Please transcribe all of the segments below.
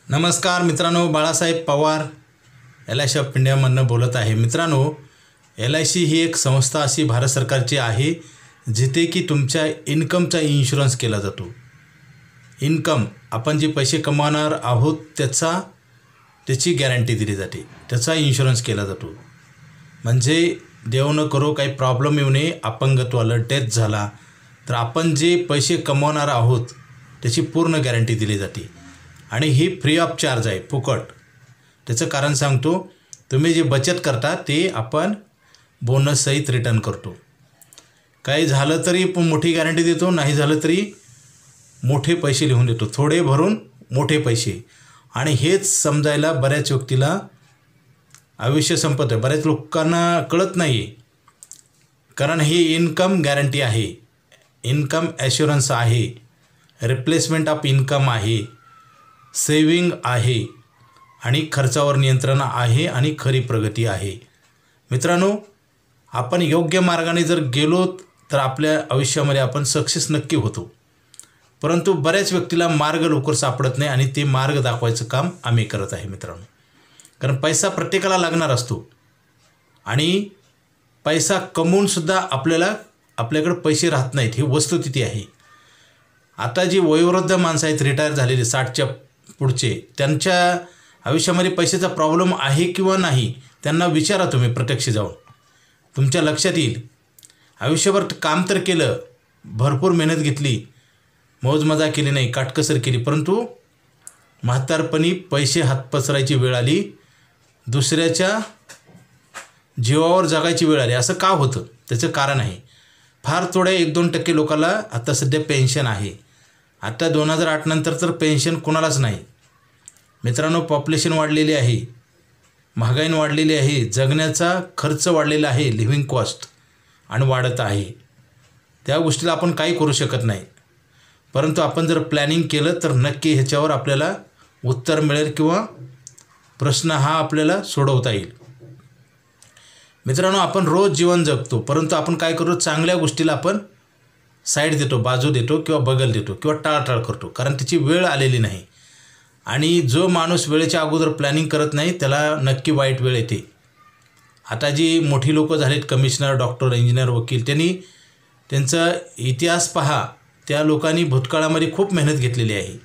नमस्कार मित्रांनो, Balasaheb Pawar LIC of इंडियामधनं बोलत आहे. मित्रांनो, LIC ही एक संस्था अशी भारत सरकारची आहे जिथे की तुमच्या इन्कमचा इन्शुरन्स केला जातो. इन्कम आपण जे पैसे कमावणार आहोत त्याची गॅरंटी दिली जाते, त्याचा इन्शुरन्स केला जातो. म्हणजे देव न करो काही प्रॉब्लेम येऊ नये, अपंगत्व आलं, डेथ झाला तर आपण जे पैसे कमावणार आहोत त्याची पूर्ण गॅरंटी दिली जाते आणि ही फ्री ऑफ चार्ज आहे, फुकट. त्याचं कारण सांगतो, तुम्ही जे बचत करता ते आपण बोनससहित रिटर्न करतो. काही झालं तरी मोठी गॅरंटी देतो, नाही झालं तरी मोठे पैसे लिहून देतो, थोडे भरून मोठे पैसे. आणि हेच समजायला बऱ्याच व्यक्तीला आयुष्य संपत आहे, बऱ्याच लोकांना कळत नाही. कारण ही इन्कम गॅरंटी आहे, इन्कम ॲश्युरन्स आहे, रिप्लेसमेंट ऑफ इन्कम आहे, सेविंग आहे आणि खर्चावर नियंत्रण आहे आणि खरी प्रगती आहे. मित्रांनो, आपण योग्य मार्गाने जर गेलो तर आपल्या आयुष्यामध्ये आपण सक्सेस नक्की होतो. परंतु बऱ्याच व्यक्तीला मार्ग लवकर सापडत नाही आणि ते मार्ग दाखवायचं काम आम्ही करत आहे मित्रांनो. कारण पैसा प्रत्येकाला लागणार असतो आणि पैसा कमवूनसुद्धा आपल्याकडे पैसे राहत नाहीत, ही वस्तुस्थिती आहे. आता जी वयोवृद्ध माणसं आहेत, रिटायर झालेली 60च्या पुढचे, त्यांच्या आयुष्यामध्ये पैशाचा प्रॉब्लेम आहे किंवा नाही त्यांना विचारा तुम्ही प्रत्यक्ष जाऊन, तुमच्या लक्षात येईल. आयुष्यभर काम तर केलं, भरपूर मेहनत घेतली, मौजमजा केली नाही, काटकसर केली, परंतु म्हातारपणी पैसे हात पसरायची वेळ आली, दुसऱ्याच्या जीवावर जगायची वेळ आली. असं का होतं? त्याचं कारण आहे, फार थोड्या 1-2% लोकांना आता सध्या पेन्शन आहे. आता 2008 नंतर तर पेन्शन कोणालाच नाही. मित्रांनो, पॉप्युलेशन वाढलेली आहे, महागाई वाढलेली आहे, जगण्याचा खर्च वाढलेला आहे, लिव्हिंग कॉस्ट आणि वाढत आहे. त्या गोष्टीला आपण काही करू शकत नाही. परंतु आपण जर प्लॅनिंग केलं तर नक्की ह्याच्यावर आपल्याला उत्तर मिळेल किंवा प्रश्न हा आपल्याला सोडवता येईल. मित्रांनो, आपण रोज जीवन जगतो, परंतु आपण काय करतो, चांगल्या गोष्टीला आपण साईड देतो, बाजू देतो किंवा बगल देतो किंवा टाळटाळ करतो, कारण त्याची वेळ आलेली नाही. आणि जो माणूस वेळेच्या अगोदर प्लॅनिंग करत नाही त्याला नक्की वाईट वेळ येते. आता जी मोठी लोकं झालेत, कमिशनर, डॉक्टर, इंजिनियर, वकील, त्यांचा इतिहास पहा. त्या लोकांनी भूतकाळामध्ये खूप मेहनत घेतलेली आहे,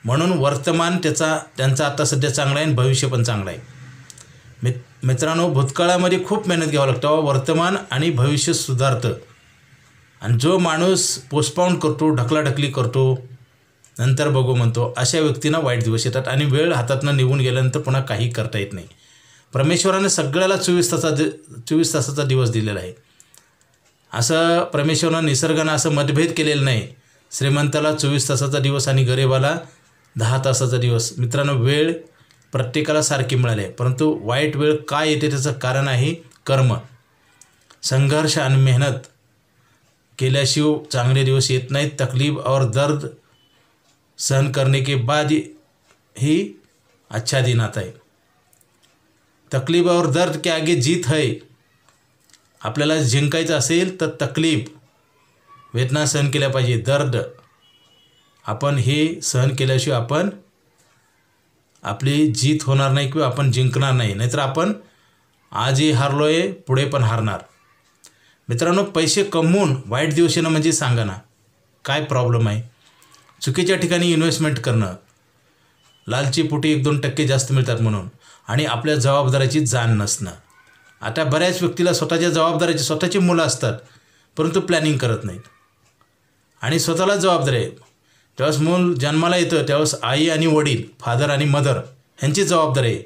म्हणून वर्तमान त्यांचा आता सध्या चांगला आहे आणि भविष्य पण चांगलं आहे. मित्रांनो, भूतकाळामध्ये खूप मेहनत घ्यावं लागतं, तेव्हा वर्तमान आणि भविष्य सुधारतं. आणि जो माणूस पोस्टपोन करतो, ढकलाढकली करतो, नंतर बघू म्हणतो, अशा व्यक्तींना वाईट दिवस येतात आणि वेळ हातातनं निघून गेल्यानंतर पुन्हा काही करता येत नाही. परमेश्वराने सगळ्याला 24 तासाचा दिवस दिलेला आहे. असं परमेश्वरानं, निसर्गानं असं मतभेद केलेलं नाही. श्रीमंताला 24 तासाचा दिवस आणि गरिबाला 10 तासाचा दिवस. मित्रांनो, वेळ प्रत्येकाला सारखी मिळाली आहे, परंतु वाईट वेळ काय येते त्याचं कारण आहे कर्म. संघर्ष आणि मेहनत केल्याशिवाय चांगले दिवस येत नाहीत. तकलीफ और दर्द सहन करने के बाद ही अच्छा दिन आता है. तकलीफ और दर्द के आगे जीत है. आपल्याला जिंकायचं असेल तर तकलीफ, वेदना सहन केल्या पाहिजे, दर्द आपण हे सहन केल्याशिवाय आपण आपली जीत होणार नाही किंवा आपण जिंकणार नाही. नाहीतर आपण आजही हारलो आहे, पुढे पण हारणार. मित्रांनो, पैसे कमवून वाईट दिवस येणं म्हणजे सांगा ना काय प्रॉब्लेम आहे? चुकीच्या ठिकाणी इन्व्हेस्टमेंट करणं, लालचीपोटी 1-2% जास्त मिळतात म्हणून, आणि आपल्या जबाबदाऱ्याची जाण नसणं. आता बऱ्याच व्यक्तीला स्वतःच्या जबाबदाऱ्याची, स्वतःची मुलं असतात परंतु प्लॅनिंग करत नाहीत आणि स्वतःलाच जबाबदारी आहे. त्यावेळेस मूल जन्माला येतं त्यावेळेस आई आणि वडील, फादर आणि मदर ह्यांची जबाबदारी आहे.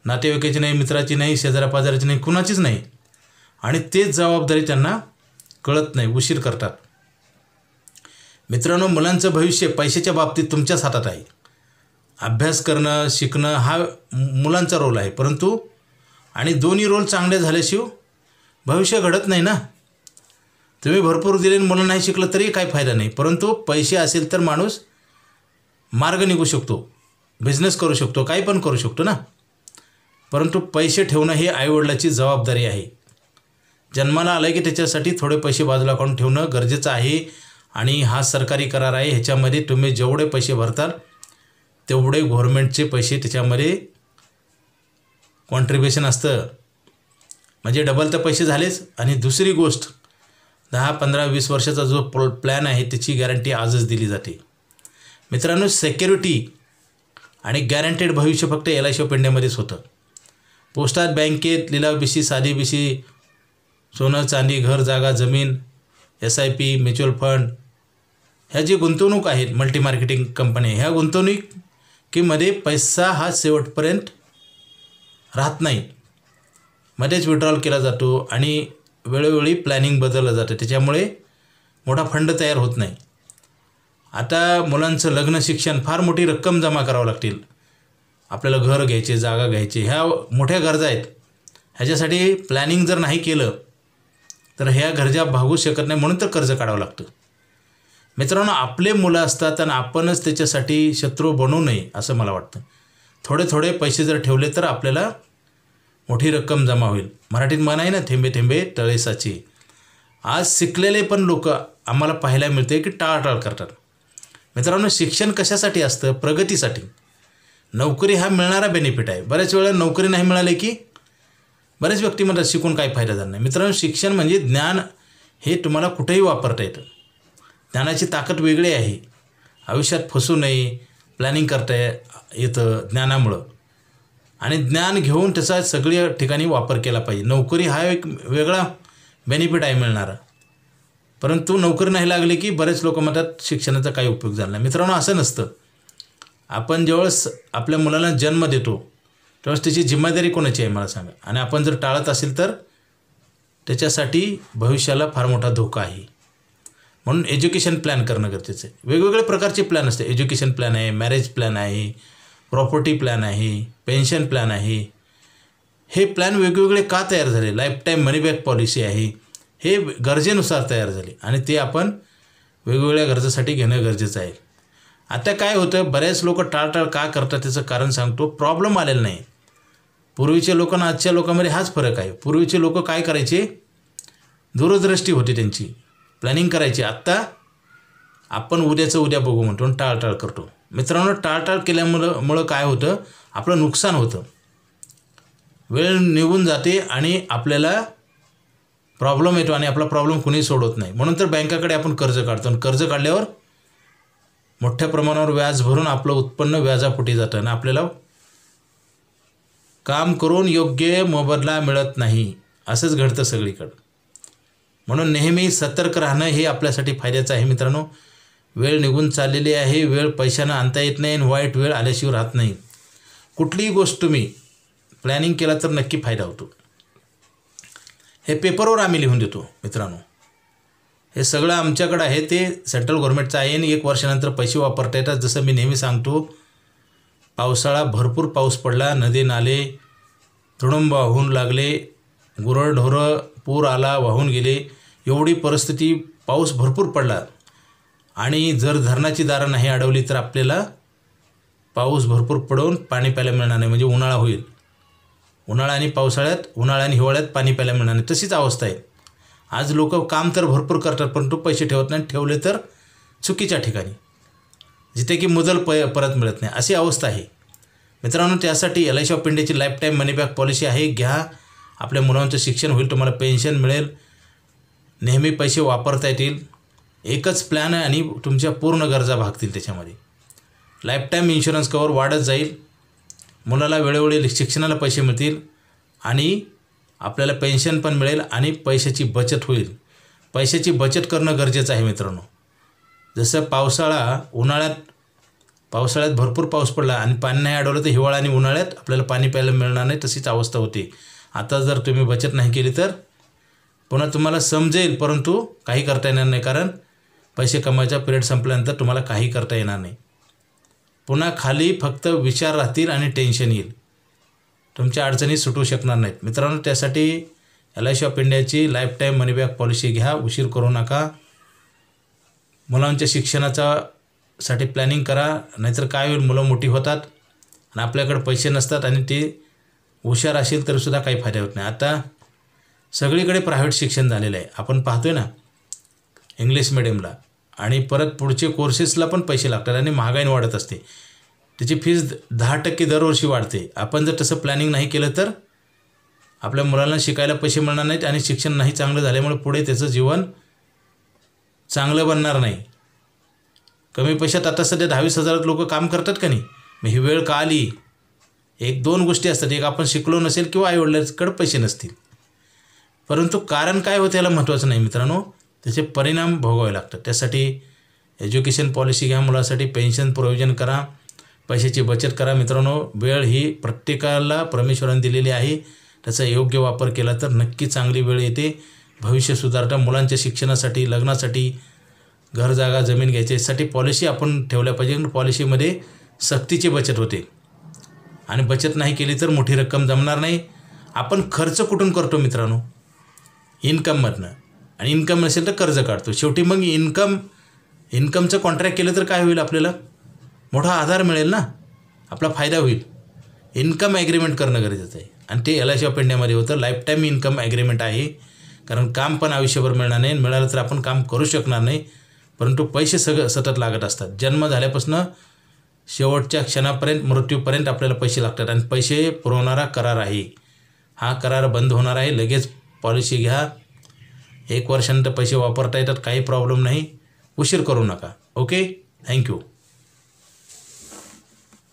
नातेवाईकाची नाही, मित्राची नाही, शेजाऱ्यापाजाराची नाही, कुणाचीच नाही. आणि तेच जबाबदारी त्यांना कळत नाही, उशीर करतात. मित्रांनो, मुलांचं भविष्य पैशाच्या बाबतीत तुमच्याच हातात आहे. अभ्यास करणं, शिकणं हा मुलांचा रोल आहे, परंतु आणि दोन्ही रोल चांगले झाल्याशिवाय भविष्य घडत नाही ना. तुम्ही भरपूर दिले, मुलं नाही शिकलं तरी काही फायदा नाही, परंतु पैसे असेल तर माणूस मार्ग निघू शकतो, बिझनेस करू शकतो, काही पण करू शकतो ना. परंतु पैसे ठेवणं हे आईवडिलाची जबाबदारी आहे. जन्माला आलं की त्याच्यासाठी थोडे पैसे बाजूला काढून ठेवणं गरजेचं आहे. आणि हा सरकारी करार आहे, ह्याच्यामध्ये तुम्ही जेवढे पैसे भरताल तेवढे गव्हर्नमेंटचे पैसे त्याच्यामध्ये कॉन्ट्रिब्युशन असतं, म्हणजे डबल तर पैसे झालेच. आणि दुसरी गोष्ट 10, 15, 20 वर्षाचा जो प्लॅन आहे त्याची गॅरंटी आजच दिली जाते. मित्रांनो, सिक्युरिटी आणि गॅरंटेड भविष्य फक्त LIC ऑफ इंडियामध्येच होतं. पोस्टात, बँकेत, लिलाव बिशी, साधी बिशी, सोनं चांदी, घर जागा जमीन, SIP, म्युच्युअल फंड, ह्या जी गुंतवणूक आहेत, मल्टी मार्केटिंग कंपनी, ह्या गुंतवणुकीमध्ये पैसा हा शेवटपर्यंत राहत नाही, मध्येच विड्रॉल केला जातो आणि वेळोवेळी प्लॅनिंग बदललं जातं, त्याच्यामुळे मोठा फंड तयार होत नाही. आता मुलांचं लग्न, शिक्षण, फार मोठी रक्कम जमा करावं लागतील, आपल्याला घर घ्यायचे, जागा घ्यायची, ह्या मोठ्या गरजा आहेत. ह्याच्यासाठी प्लॅनिंग जर नाही केलं तर ह्या गरजा भागू शकत नाही, म्हणून तर कर्ज काढावं लागतं. मित्रांनो, आपले मुलं असतात आणि आपणच त्याच्यासाठी शत्रू बनवू नये असं मला वाटतं. थोडे थोडे पैसे जर ठेवले तर आपल्याला मोठी रक्कम जमा होईल. मराठीत म्हण आहे ना, थेंबे थेंबे तळे साचे. आज शिकलेले पण लोक आम्हाला पाहायला मिळते की टाळाटाळ करतात. मित्रांनो, शिक्षण कशासाठी असतं? प्रगतीसाठी. नोकरी हा मिळणारा बेनिफिट आहे. बऱ्याच वेळा नोकरी नाही मिळाली की बरेच व्यक्ती म्हणतात शिकून काही फायदा झाला नाही. मित्रांनो, शिक्षण म्हणजे ज्ञान, हे तुम्हाला कुठेही वापरता येतं. ज्ञानाची ताकद वेगळी आहे. आयुष्यात फसू नये, प्लॅनिंग करता येतं ज्ञानामुळं, आणि ज्ञान घेऊन त्याचा सगळ्या ठिकाणी वापर केला पाहिजे. नोकरी हा एक वेगळा बेनिफिट आहे मिळणारा, परंतु नोकरी नाही लागली की बरेच लोक म्हणतात शिक्षणाचा काही उपयोग झाला नाही. मित्रांनो, असं नसतं. आपण ज्यावेळेस आपल्या मुलाला जन्म देतो त्यावेळेस त्याची जिम्मेदारी कोणाची आहे मला सांगा. आणि आपण जर टाळत असेल तर त्याच्यासाठी भविष्याला फार मोठा धोका आहे. म्हणून एज्युकेशन प्लॅन करणं गरजेचं आहे. वेगवेगळे प्रकारचे प्लॅन असते. एज्युकेशन प्लॅन आहे, मॅरेज प्लॅन आहे, प्रॉपर्टी प्लॅन आहे, पेन्शन प्लॅन आहे. हे प्लॅन वेगवेगळे का तयार झाले? लाईफटाईम मनी बॅक पॉलिसी आहे, हे गरजेनुसार तयार झाले आणि ते आपण वेगवेगळ्या गरजेसाठी घेणं गरजेचं आहे. आता काय होतं, बऱ्याच लोक टाळटाळ का करतात त्याचं कारण सांगतो. प्रॉब्लेम आलेला नाही. पूर्वीच्या लोकांना आजच्या लोकांमध्ये हाच फरक आहे. पूर्वीचे लोक काय करायचे, दूरदृष्टी होती त्यांची, प्लॅनिंग करायची. आत्ता आपण उद्याचं उद्या बघू म्हणतो, टाळटाळ करतो. मित्रांनो, टाळटाळ केल्यामुळं काय होतं, आपलं नुकसान होतं. वेळ निघून जाते आणि आपल्याला प्रॉब्लेम येतो आणि आपला प्रॉब्लेम कुणी सोडवत नाही. म्हणून तर बँकाकडे आपण कर्ज काढतो आणि कर्ज काढल्यावर मोठ्या प्रमाणावर व्याज भरून आपलं उत्पन्न व्याजापोटी जातं आणि आपल्याला काम करून योग्य मोबदला मिळत नाही. असंच घडतं सगळीकडं. म्हणून नेहमी सतर्क राहणं हे आपल्यासाठी फायद्याचं आहे. मित्रांनो, वेळ निघून चाललेली आहे. वेळ पैशानं आणता येत नाही आणि वाईट वेळ आल्याशिवाय राहत नाही. कुठलीही गोष्ट तुम्ही प्लॅनिंग केला तर नक्की फायदा होतो. हे पेपरवर आम्ही लिहून देतो. मित्रांनो, हे सगळं आमच्याकडं आहे, ते सेंट्रल गव्हर्नमेंटचं आहे आणि 1 वर्षानंतर पैसे वापरता येतात. जसं मी नेहमी सांगतो, पावसाळा भरपूर पाऊस पडला, नदी नाले तुडुंब वाहून लागले, गुरंढोरं पूर आला, वाहून गेले. एवढी परिस्थिती, पाऊस भरपूर पडला आणि जर धरणाची दारं नाही अडवली तर आपल्याला पाऊस भरपूर पडून पाणी प्यायला मिळणार नाही, म्हणजे उन्हाळा होईल. उन्हाळा आणि पावसाळ्यात, उन्हाळा आणि हिवाळ्यात पाणी प्यायला मिळणार नाही. तशीच अवस्था आहे. आज लोक काम तर भरपूर करतात परंतु पैसे ठेवत नाही. ठेवले तर चुकीच्या ठिकाणी, जिथे की मुदल परत मिळत नाही, अशी अवस्था आहे. मित्रांनो, त्यासाठी LIC ऑफ इंडियाची लाईफटाईम मनी बॅक पॉलिसी आहे. घ्या, आपल्या मुलांचं शिक्षण होईल, तुम्हाला पेन्शन मिळेल, नेहमी पैसे वापरता येतील. एकच प्लॅन आहे आणि तुमच्या पूर्ण गरजा भागतील त्याच्यामध्ये. लाईफटाईम इन्शुरन्स कवर वाढत जाईल, मुलाला वेळोवेळी शिक्षणाला पैसे मिळतील आणि आपल्याला पेन्शन पण मिळेल आणि पैशाची बचत होईल. पैशाची बचत करणं गरजेचं आहे मित्रांनो. जसं पावसाळ्यात भरपूर पाऊस पडला आणि पाणी नाही अडवलं तर हिवाळा आणि उन्हाळ्यात आपल्याला पाणी प्यायला मिळणार नाही, तशीच अवस्था होती. आता जर तुम्ही बचत नाही केली तर पुन्हा तुम्हाला समजेल, परंतु काही करता येणार नाही, कारण पैसे कमवायचा पिरियड संपल्यानंतर तुम्हाला काही करता येणार नाही. पुन्हा खाली फक्त विचार राहतील आणि टेन्शन येईल, तुमच्या अडचणी सुटू शकणार नाहीत. मित्रांनो, त्यासाठी LIC ऑफ इंडियाची लाईफटाईम मनी बॅक पॉलिसी घ्या. उशीर करू नका. मुलांच्या शिक्षणासाठी प्लॅनिंग करा, नाहीतर काय होईल, मुलं मोठी होतात आणि आपल्याकडे पैसे नसतात आणि ते हुशार असेल तरीसुद्धा काही फायदा होत नाही. आता सगळीकडे प्रायव्हेट शिक्षण झालेलं आहे. आपण पाहतोय ना, इंग्लिश मिडियमला, आणि परत पुढचे कोर्सेसला पण पैसे लागतात आणि महागाई वाढत असते. त्याची फीज 10% दरवर्षी वाढते. आपण जर तसं प्लॅनिंग नाही केलं तर आपल्या मुलांना शिकायला पैसे मिळणार नाहीत आणि शिक्षण नाही चांगलं झाल्यामुळे पुढे त्याचं जीवन चांगलं बनणार नाही. कमी पैशात आता सध्या 10,000-20,000 लोक काम करतात का नाही. मग ही वेळ का आली? 1-2 गोष्टी असतात. एक आपण शिकलो नसेल किंवा आईवडिलांकडे पैसे नसतील. परंतु कारण काय होतं याला महत्त्वाचं नाही मित्रांनो, त्याचे परिणाम भोगावे लागतात. त्यासाठी एज्युकेशन पॉलिसी घ्या, मुलासाठी पेन्शन प्रोव्हिजन करा, पैशाची बचत करा. मित्रांनो, वेळ ही प्रत्येकाला परमेश्वराने दिलेली आहे. त्याचा योग्य वापर केला तर नक्की चांगली वेळ येते. भविष्य सुधारता. मुलांच्या शिक्षणासाठी, लग्नासाठी, घर जागा जमीन घ्यायच्यासाठी पॉलिसी आपण ठेवल्या पाहिजे. पॉलिसीमध्ये सक्तीची बचत होते आणि बचत नाही केली तर मोठी रक्कम जमणार नाही. आपण खर्च कुठून करतो मित्रांनो? इन्कममधनं. आणि इन्कम नसेल तर कर्ज काढतो. शेवटी मग इन्कमचं कॉन्ट्रॅक्ट केलं तर काय होईल? आपल्याला मोठा आधार मिळेल ना, आपला फायदा होईल. इन्कम ॲग्रीमेंट करणं गरजेचं आहे आणि ते LIC ऑफ इंडियामध्ये होतं. लाईफटाईम इन्कम ॲग्रीमेंट आहे. कारण काम पण आयुष्यभर मिळणार नाही. मिळालं तर आपण काम करू शकणार नाही. परंतु पैसे सतत लागत असतात. जन्म झाल्यापासून शेवटच्या क्षणापर्यंत, मृत्यूपर्यंत आपल्याला पैसे लागतात आणि पैसे पुरवणारा करार आहे. हा करार बंद होणार आहे. लगेच पॉलिसी घ्या. 1 वर्षानंतर पैसे वापरता येतात, काही प्रॉब्लेम नाही. उशीर करू नका. Okay, thank you.